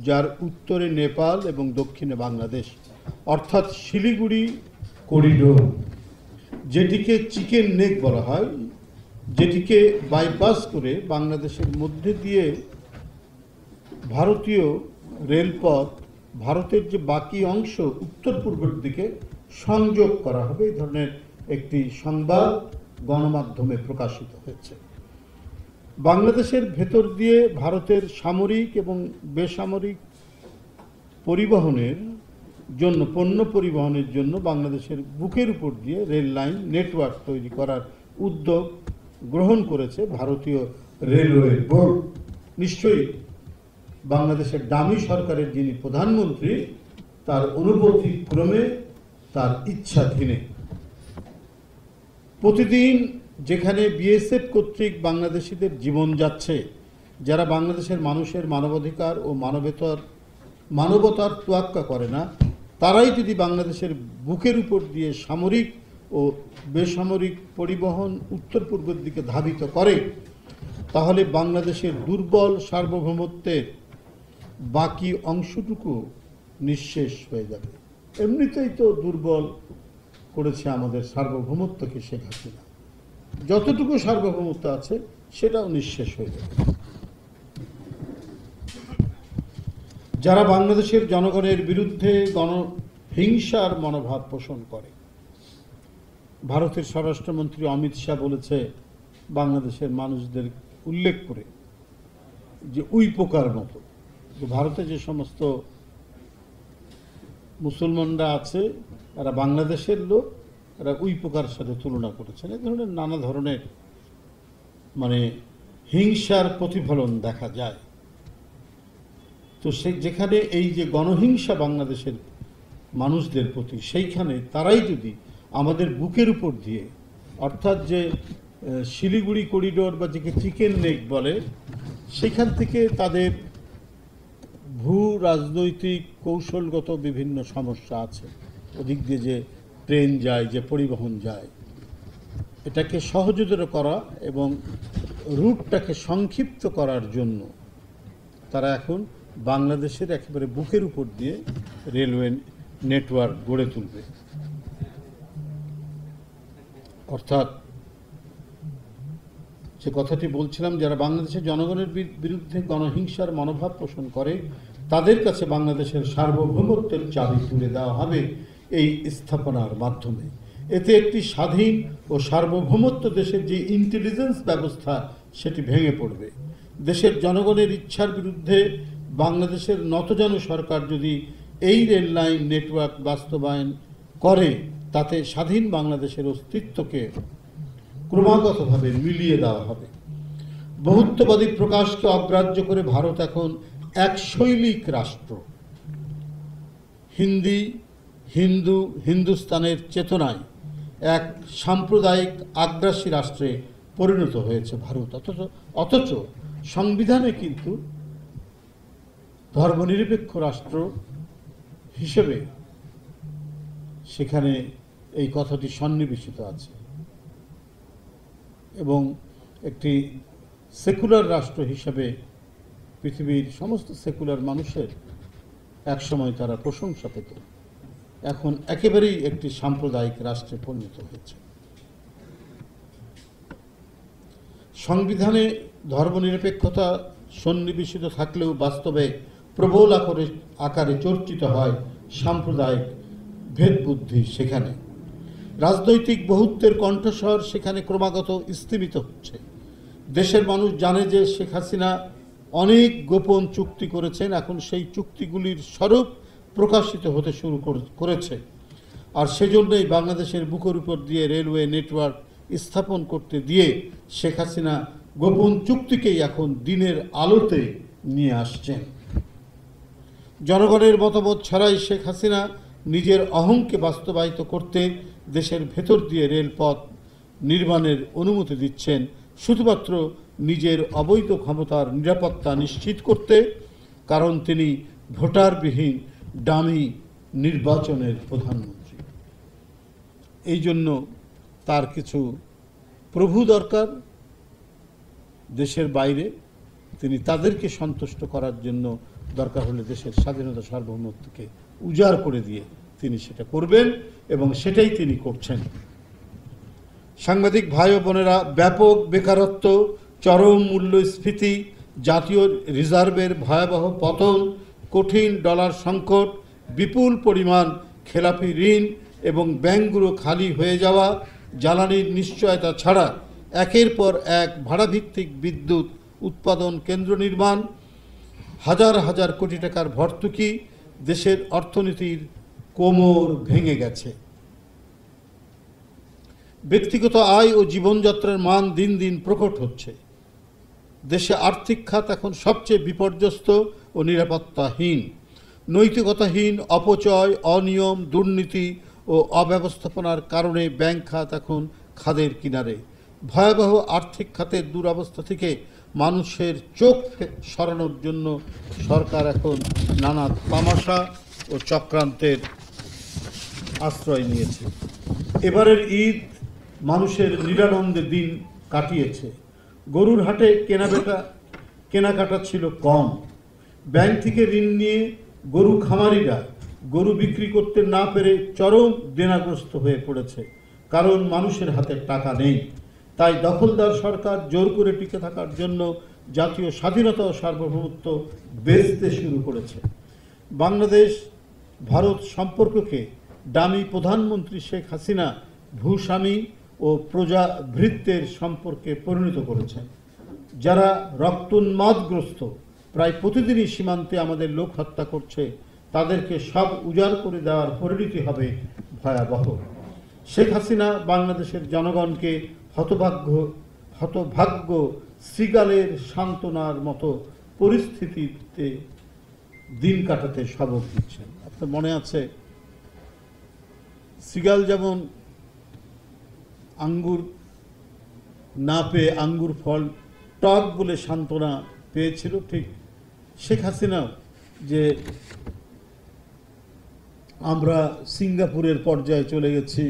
যার উত্তরে নেপাল এবং দক্ষিণে বাংলাদেশ, অর্থাৎ শিলিগুড়ি করিডোর, যেটিকে চিকেন নেক বলা হয়, যেটিকে বাইপাস করে বাংলাদেশের মধ্যে দিয়ে ভারতীয় রেলপথ ভারতের যে বাকি অংশ উত্তর পূর্বের দিকে সংযোগ করা হবে, এই ধরনের একটি সংবাদ গণমাধ্যমে প্রকাশিত হয়েছে। বাংলাদেশের ভেতর দিয়ে ভারতের সামরিক এবং বেসামরিক পরিবহনের জন্য, পণ্য পরিবহনের জন্য বাংলাদেশের বুকের উপর দিয়ে রেল লাইন নেটওয়ার্ক তৈরি করার উদ্যোগ গ্রহণ করেছে ভারতীয় রেলওয়ে বোর্ড। নিশ্চয়ই বাংলাদেশের ডামি সরকারের যিনি প্রধানমন্ত্রী, তার অনুমতি ক্রমে, তার ইচ্ছাধীনে প্রতিদিন যেখানে বিএসএফ কর্তৃক বাংলাদেশিদের জীবন যাচ্ছে, যারা বাংলাদেশের মানুষের মানবাধিকার ও মানবতার তোয়াক্কা করে না, তারাই যদি বাংলাদেশের বুকের উপর দিয়ে সামরিক ও বেসামরিক পরিবহন উত্তর পূর্বের দিকে ধাবিত করে, তাহলে বাংলাদেশের দুর্বল সার্বভৌমত্বের বাকি অংশটুকু নিঃশেষ হয়ে যাবে। এমনিতেই তো দুর্বল করেছে আমাদের সার্বভৌমত্বকে শেখ হাসিনা, যতটুকু সার্বভৌমত্ব আছে সেটাও নিঃশেষ হয়ে যাবে। যারা বাংলাদেশের জনগণের বিরুদ্ধে গণহিংসার মনোভাব পোষণ করে, ভারতের স্বরাষ্ট্রমন্ত্রী অমিত শাহ বলেছে বাংলাদেশের মানুষদের উল্লেখ করে যে উইপোকার মতো, যে ভারতে যে সমস্ত মুসলমানরা আছে এরা বাংলাদেশের লোক, এরা উইপোকার সাথে তুলনা করেছেন। এই ধরনের নানা ধরনের হিংসার প্রতিফলন দেখা যায়। তো যেখানে এই যে গণহিংসা বাংলাদেশের মানুষদের প্রতি, সেইখানে তারাই যদি আমাদের বুকের উপর দিয়ে, অর্থাৎ যে শিলিগুড়ি করিডোর বা যেকে চিকেন নেক বলে, সেখান থেকে তাদের ভূ রাজনৈতিক কৌশলগত বিভিন্ন সমস্যা আছে, ওদিক দিয়ে যে ট্রেন যায়, যে পরিবহন যায়, এটাকে সহজতর করা এবং রুটটাকে সংক্ষিপ্ত করার জন্য তারা এখন বাংলাদেশের একেবারে বুকের উপর দিয়ে রেলওয়ে নেটওয়ার্ক গড়ে তুলবে। অর্থাৎ যে কথাটি বলছিলাম, যারা বাংলাদেশের জনগণের বিরুদ্ধে গণহিংসার মনোভাব পোষণ করে, তাদের কাছে বাংলাদেশের সার্বভৌমত্বের চাবি তুলে দেওয়া হবে এই স্থাপনার মাধ্যমে। এতে একটি স্বাধীন ও সার্বভৌমত্ব দেশের যে ইন্টেলিজেন্স ব্যবস্থা, সেটি ভেঙে পড়বে। দেশের জনগণের ইচ্ছার বিরুদ্ধে বাংলাদেশের নতজানু সরকার যদি এই রেল লাইন নেটওয়ার্ক বাস্তবায়ন করে, তাতে স্বাধীন বাংলাদেশের অস্তিত্বকে ক্রমাগতভাবে মিলিয়ে দেওয়া হবে। বহুত্ববাদী প্রকাশকে অগ্রাহ্য করে ভারত এখন এক শৈলিক রাষ্ট্র, হিন্দুস্তানের চেতনায় এক সাম্প্রদায়িক আগ্রাসী রাষ্ট্রে পরিণত হয়েছে ভারত। অথচ সংবিধানে কিন্তু ধর্মনিরপেক্ষ রাষ্ট্র হিসেবে সেখানে এই কথাটি সন্নিবেশিত আছে এবং একটি সেকুলার রাষ্ট্র হিসেবে পৃথিবীর সমস্ত সেকুলার মানুষের একসময় তারা প্রশংসা পেত, এখন একেবারেই একটি সাম্প্রদায়িক রাষ্ট্রে পরিণত হয়েছে। সংবিধানে ধর্মনিরপেক্ষতা সন্নিবেশিত থাকলেও বাস্তবে প্রবল আকারে চর্চিত হয় সাম্প্রদায়িক ভেদবুদ্ধি। সেখানে রাজনৈতিক বহুত্বের কণ্ঠস্বর সেখানে ক্রমাগত স্তিমিত হচ্ছে। দেশের মানুষ জানে যে শেখ হাসিনা অনেক গোপন চুক্তি করেছেন, এখন সেই চুক্তিগুলির স্বরূপ প্রকাশিত হতে শুরু করেছে। আর সেজন্যই বাংলাদেশের বুকের উপর দিয়ে রেলওয়ে নেটওয়ার্ক স্থাপন করতে দিয়ে শেখ হাসিনা গোপন চুক্তিকেই এখন দিনের আলোতে নিয়ে আসছেন। জনগণের মতামত ছাড়াই শেখ হাসিনা নিজের অহংকে বাস্তবায়িত করতে দেশের ভেতর দিয়ে রেলপথ নির্মাণের অনুমতি দিচ্ছেন শুধুমাত্র নিজের অবৈধ ক্ষমতার নিরাপত্তা নিশ্চিত করতে, কারণ তিনি ভোটারবিহীন ডামি নির্বাচনের প্রধানমন্ত্রী। এই জন্য তার কিছু প্রভু দরকার দেশের বাইরে, তিনি তাদেরকে সন্তুষ্ট করার জন্য দরকার হলে দেশের স্বাধীনতা সার্বভৌমত্বকে উজাড় করে দিয়ে তিনি সেটা করবেন এবং সেটাই তিনি করছেন। সাংবাদিক ভাই ও বোনেরা, ব্যাপক বেকারত্ব, চরম মূল্যস্ফীতি, জাতীয় রিজার্ভের ভয়াবহ পতন, কঠিন ডলার সংকট, বিপুল পরিমাণ খেলাপি ঋণ এবং ব্যাংকগুলো খালি হয়ে যাওয়া, জ্বালানির নিশ্চয়তা ছাড়া একের পর এক ভাড়াভিত্তিক বিদ্যুৎ উৎপাদন কেন্দ্র নির্মাণ, হাজার হাজার কোটি টাকার ভর্তুকি দেশের অর্থনীতির কোমর ভেঙে গেছে। ব্যক্তিগত আয় ও জীবনযাত্রার মান দিন দিন প্রকট হচ্ছে। দেশে আর্থিক খাত এখন সবচেয়ে বিপর্যস্ত ও নিরাপত্তাহীন। নৈতিকতাহীন, অপচয়, অনিয়ম, দুর্নীতি ও অব্যবস্থাপনার কারণে ব্যাংক খাত এখন খাদের কিনারে। ভয়াবহ আর্থিক খাতের দুরবস্থা থেকে মানুষের চোখ সরানোর জন্য সরকার এখন নানা তামাশা ও চক্রান্তের আশ্রয় নিয়েছে। এবারের ঈদ মানুষের নিরানন্দে দিন কাটিয়েছে। গরুর হাটে কেনাকাটা ছিল কম। ব্যাংক থেকে ঋণ নিয়ে গরু খামারিরা গরু বিক্রি করতে না পেরে চরম দেনাগ্রস্ত হয়ে পড়েছে, কারণ মানুষের হাতে টাকা নেই। তাই দখলদার সরকার জোর করে টিকে থাকার জন্য জাতীয় স্বাধীনতা ও সার্বভৌমত্ব বেচতে শুরু করেছে। বাংলাদেশ ভারত সম্পর্ককে ডামি প্রধানমন্ত্রী শেখ হাসিনা ভূস্বামী ও প্রজাভৃত্যের সম্পর্কে পরিণত করেছেন। যারা রক্তোন্মাদগ্রস্ত প্রায় প্রতিদিনই সীমান্তে আমাদের লোক হত্যা করছে, তাদেরকে সব উজাড় করে দেওয়ার পরিণতি হবে ভয়াবহ। শেখ হাসিনা বাংলাদেশের জনগণকে হতভাগ্য শৃগালের সান্ত্বনার মতো পরিস্থিতিতে দিন কাটাতে সবক দিচ্ছেন। আপনার মনে আছে, শৃগাল যেমন আঙ্গুর না পেয়ে আঙ্গুর ফল টক বলে সান্ত্বনা পেয়েছিল, ঠিক শেখ হাসিনাও যে আমরা সিঙ্গাপুরের পর্যায়ে চলে গেছি,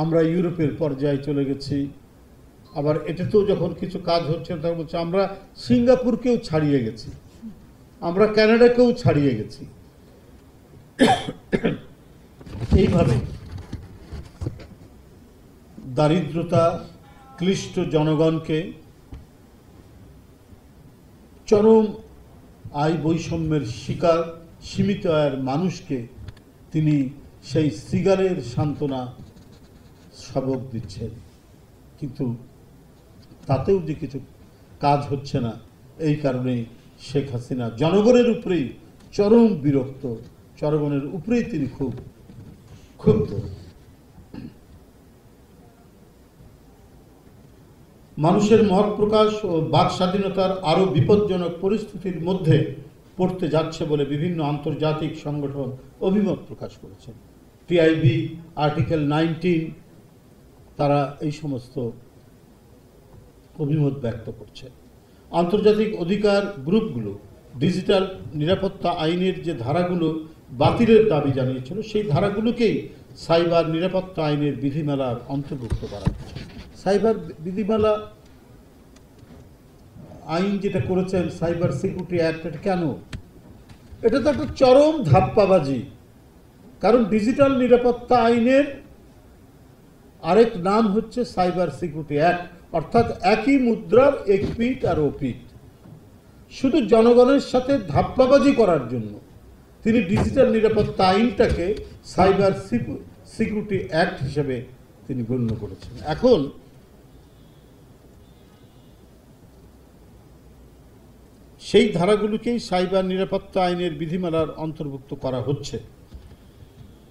আমরা ইউরোপের পর্যায়ে চলে গেছি, আবার এটাতেও যখন কিছু কাজ হচ্ছে তখন বলছে আমরা সিঙ্গাপুরকেও ছাড়িয়ে গেছি, আমরা কানাডাকেও ছাড়িয়ে গেছি। এইভাবে দারিদ্রতা ক্লিষ্ট জনগণকে, চরম আয় বৈষম্যের শিকার সীমিত আয়ের মানুষকে তিনি সেই শৃগালের সান্ত্বনা সবক দিচ্ছেন। কিন্তু তাতেও যে কিছু কাজ হচ্ছে না, এই কারণেই শেখ হাসিনা জনগণের উপরেই চরম বিরক্ত, জনগণের উপরেই তিনি খুব ক্ষুব্ধ। মানুষের মত প্রকাশ ও বাক স্বাধীনতার আরও বিপজ্জনক পরিস্থিতির মধ্যে পড়তে যাচ্ছে বলে বিভিন্ন আন্তর্জাতিক সংগঠন অভিমত প্রকাশ করেছেন। টিআইবি, আর্টিকেল 19 তারা এই সমস্ত অভিমত ব্যক্ত করছে। আন্তর্জাতিক অধিকার গ্রুপগুলো ডিজিটাল নিরাপত্তা আইনের যে ধারাগুলো বাতিলের দাবি জানিয়েছিল, সেই ধারাগুলোকেই সাইবার নিরাপত্তা আইনের বিধিমালার অন্তর্ভুক্ত করা হচ্ছে। সাইবার বিধিমালা আইন যেটা করেছেন, সাইবার সিকিউরিটি অ্যাক্ট, এটা কেন? এটা তো একটা চরম ধাপ্পাবাজি। কারণ ডিজিটাল নিরাপত্তা আইনের আরেক নাম হচ্ছে সাইবার সিকিউরিটি অ্যাক্ট, অর্থাৎ একই মুদ্রার এক পিঠ আর ওপিঠ। শুধু জনগণের সাথে ধাপ্পাবাজি করার জন্য তিনি ডিজিটাল নিরাপত্তা আইনটাকে সাইবার সিকিউরিটি অ্যাক্ট হিসেবে তিনি গণ্য করেছেন। এখন সেই ধারাগুলোকেই সাইবার নিরাপত্তা আইনের বিধিমালার অন্তর্ভুক্ত করা হচ্ছে।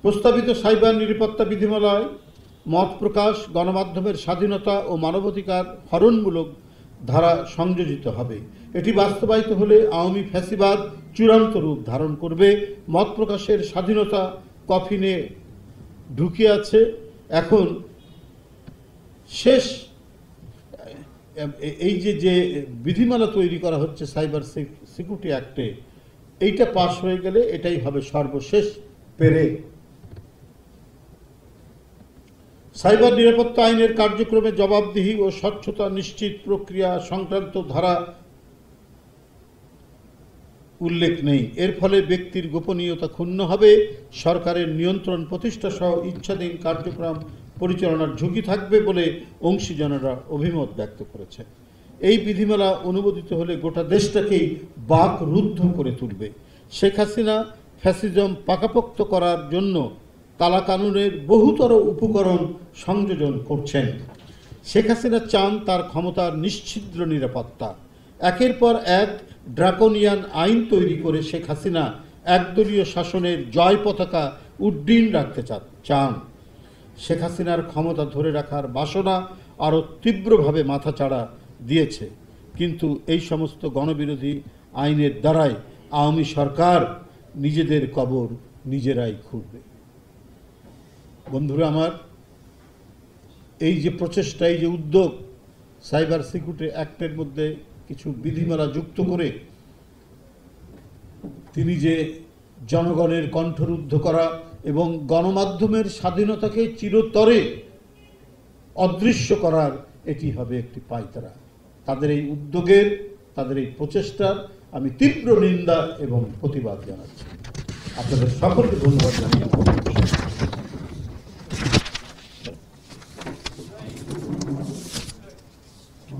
প্রস্তাবিত সাইবার নিরাপত্তা বিধিমালায় মত প্রকাশ, গণমাধ্যমের স্বাধীনতা ও মানবাধিকার হরণমূলক ধারা সংযোজিত হবে। এটি বাস্তবায়িত হলে আওয়ামী ফ্যাসিবাদ চূড়ান্ত রূপ ধারণ করবে। মত প্রকাশের স্বাধীনতা কফিনে ঢুকে আছে। এখন শেষ এই যে বিধিমালা তৈরি করা হচ্ছে সাইবার সিকিউরিটি অ্যাক্টে, এইটা পাশ হয়ে গেলে এটাই হবে সর্বশেষ পেরে। সাইবার নিরাপত্তা আইনের কার্যক্রমে জবাবদিহি ও স্বচ্ছতা নিশ্চিত প্রক্রিয়া সংক্রান্ত ধারা উল্লেখ নেই। এর ফলে ব্যক্তির গোপনীয়তা ক্ষুণ্ণ হবে, সরকারের নিয়ন্ত্রণ প্রতিষ্ঠা সহ ইচ্ছাধীন কার্যক্রম পরিচালনার ঝুঁকি থাকবে বলে অংশীজনেরা অভিমত ব্যক্ত করেছে। এই বিধিমালা অনুমোদিত হলে গোটা দেশটাকেই বাকরুদ্ধ করে তুলবে। শেখ হাসিনা ফ্যাসিজম পাকাপোক্ত করার জন্য কালাকানুনের বহুতর উপকরণ সংযোজন করছেন। শেখ হাসিনা চান তার ক্ষমতার নিশ্ছিদ্র নিরাপত্তা। একের পর এক ড্রাকোনিয়ান আইন তৈরি করে শেখ হাসিনা একদলীয় শাসনের জয় পতাকা উড্ডীন রাখতে চান। শেখ হাসিনার ক্ষমতা ধরে রাখার বাসনা আরও তীব্রভাবে মাথাচাড়া দিয়েছে। কিন্তু এই সমস্ত গণবিরোধী আইনের দ্বারাই আওয়ামী সরকার নিজেদের কবর নিজেরাই খুঁড়বে। বন্ধুরা আমার, এই যে প্রচেষ্টা, এই যে উদ্যোগ, সাইবার সিকিউরিটি অ্যাক্টের মধ্যে কিছু বিধিমালা যুক্ত করে তিনি যে জনগণের কণ্ঠরুদ্ধ করা এবং গণমাধ্যমের স্বাধীনতাকে চিরতরে অদৃশ্য করার এটি হবে একটি পায়তারা। তাদের এই উদ্যোগের, তাদের এই প্রচেষ্টার আমি তীব্র নিন্দা এবং প্রতিবাদ জানাচ্ছি। আপনাদের সকলকে ধন্যবাদ জানিয়ে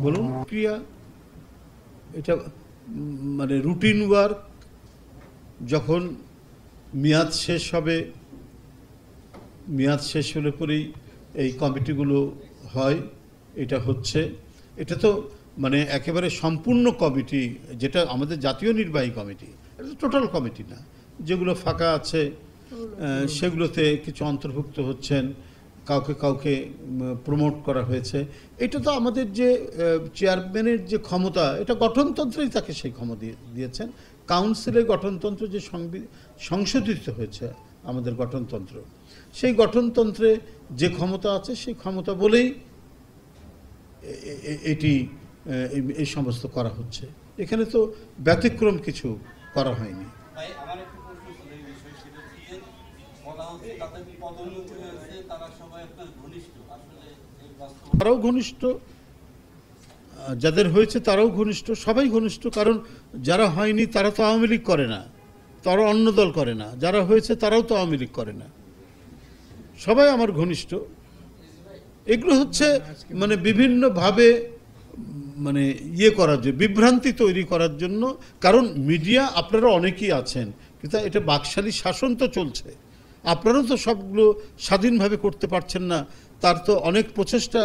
বলুন ক্রিয়া, এটা মানে রুটিন ওয়ার্ক। যখন মেয়াদ শেষ হবে, মেয়াদ শেষ হলে পরেই এই কমিটিগুলো হয়। এটা হচ্ছে, এটা তো মানে একেবারে সম্পূর্ণ কমিটি, যেটা আমাদের জাতীয় নির্বাহী কমিটি, এটা তো টোটাল কমিটি না। যেগুলো ফাঁকা আছে সেগুলোতে কিছু অন্তর্ভুক্ত হচ্ছেন, কাউকে কাউকে প্রমোট করা হয়েছে। এটা তো আমাদের যে চেয়ারম্যানের যে ক্ষমতা, এটা গঠনতন্ত্রেই তাকে সেই ক্ষমতা দিয়েছেন। কাউন্সিলের গঠনতন্ত্র যে সংশোধিত হয়েছে আমাদের গঠনতন্ত্র, সেই গঠনতন্ত্রে যে ক্ষমতা আছে সেই ক্ষমতা বলেই এটি এই সমস্ত করা হচ্ছে। এখানে তো ব্যতিক্রম কিছু করা হয়নি। তারাও ঘনিষ্ঠ, যাদের হয়েছে তারাও ঘনিষ্ঠ, সবাই ঘনিষ্ঠ। কারণ যারা হয়নি তারা তো আওয়ামী লীগ করে না, তারা অন্য দল করে না। যারা হয়েছে তারাও তো আওয়ামী লীগ করে না, সবাই আমার ঘনিষ্ঠ। এগুলো হচ্ছে মানে বিভিন্নভাবে মানে ইয়ে করার জন্য, বিভ্রান্তি তৈরি করার জন্য। কারণ মিডিয়া আপনারা অনেকেই আছেন, কিন্তু এটা বাকশালী শাসন তো চলছে। আপনারাও তো সবগুলো স্বাধীনভাবে করতে পারছেন না। তার তো অনেক প্রচেষ্টা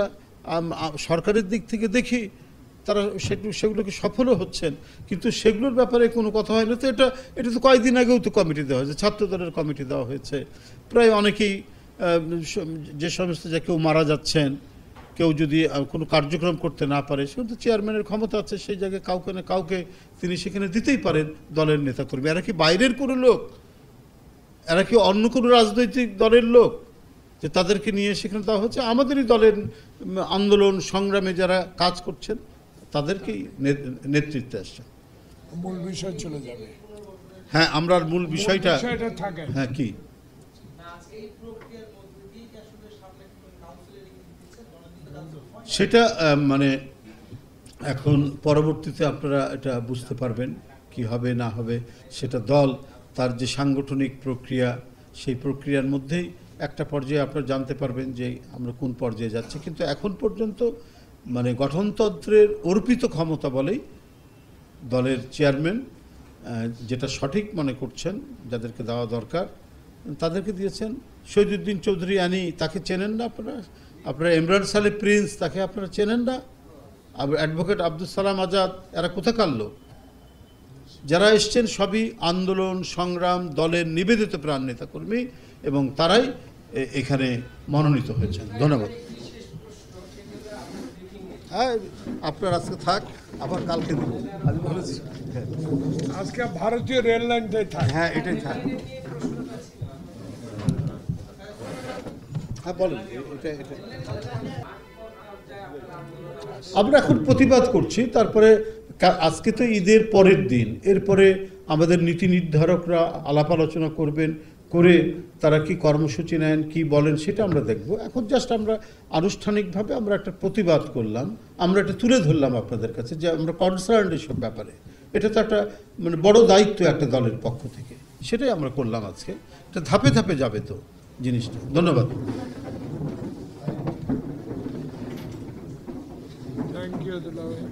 সরকারের দিক থেকে দেখি, তারা সেগুলোকে সফলও হচ্ছেন, কিন্তু সেগুলোর ব্যাপারে কোনো কথা হয় না। তো এটা তো কয়েকদিন আগেও তো কমিটি দেওয়া হয়েছে, ছাত্রদলের কমিটি দেওয়া হয়েছে। প্রায় অনেকেই যে সমস্ত যে কেউ মারা যাচ্ছেন, কেউ যদি কোনো কার্যক্রম করতে না পারে, সেখানে তো চেয়ারম্যানের ক্ষমতা আছে, সেই জায়গায় কাউকে না কাউকে তিনি সেখানে দিতেই পারেন দলের নেতাকর্মী। এরা কি বাইরের কোনো লোক? এরা কি অন্য কোনো রাজনৈতিক দলের লোক যে তাদেরকে নিয়ে সেখানে দেওয়া হচ্ছে? আমাদেরই দলের আন্দোলন সংগ্রামে যারা কাজ করছেন তাদেরকেই নেতৃত্বে আসছে। মূল বিষয় চলে যাবে। হ্যাঁ, আমরা মূল বিষয়টা থাকে। হ্যাঁ কি সেটা মানে এখন পরবর্তীতে আপনারা এটা বুঝতে পারবেন কি হবে না হবে। সেটা দল তার যে সাংগঠনিক প্রক্রিয়া, সেই প্রক্রিয়ার মধ্যেই একটা পর্যায়ে আপনারা জানতে পারবেন যে আমরা কোন পর্যায়ে যাচ্ছি। কিন্তু এখন পর্যন্ত মানে গঠনতন্ত্রের অর্পিত ক্ষমতা বলেই দলের চেয়ারম্যান যেটা সঠিক মনে করছেন, যাদেরকে দেওয়া দরকার তাদেরকে দিয়েছেন। শহীদুদ্দিন চৌধুরী আনি, তাকে চেনেন না আপনারা ইমরান সালে প্রিন্স, তাকে আপনারা চেনেন না? অ্যাডভোকেট আব্দুল সালাম আজাদ, এরা কোথাকার লোক? যারা এসছেন সবই আন্দোলন সংগ্রাম দলের নিবেদিত প্রাণ নেতা কর্মী, এবং তারাই এখানে মনোনীত হয়েছেন। ধন্যবাদ। হ্যাঁ, আপনার আজকে থাক, আবার কালকে দেব। আমি বলেছি আজকে ভারতীয় রেল লাইনটাই থাক। হ্যাঁ, এটাই থাক। হ্যাঁ বলেন। এটা আমরা এখন প্রতিবাদ করছি। তারপরে আজকে তো ঈদের পরের দিন, এরপরে আমাদের নীতি নির্ধারকরা আলাপ আলোচনা করবেন, করে তারা কি কর্মসূচি নেন, কি বলেন, সেটা আমরা দেখব। এখন জাস্ট আমরা আনুষ্ঠানিকভাবে আমরা একটা প্রতিবাদ করলাম, আমরা এটা তুলে ধরলাম আপনাদের কাছে যে আমরা কনসার্ন এসব ব্যাপারে। এটা তো একটা মানে বড় দায়িত্ব একটা দলের পক্ষ থেকে, সেটাই আমরা করলাম আজকে। এটা ধাপে ধাপে যাবে তো জিনিসটা। ধন্যবাদ। থ্যাংক ইউ দুলাভাই।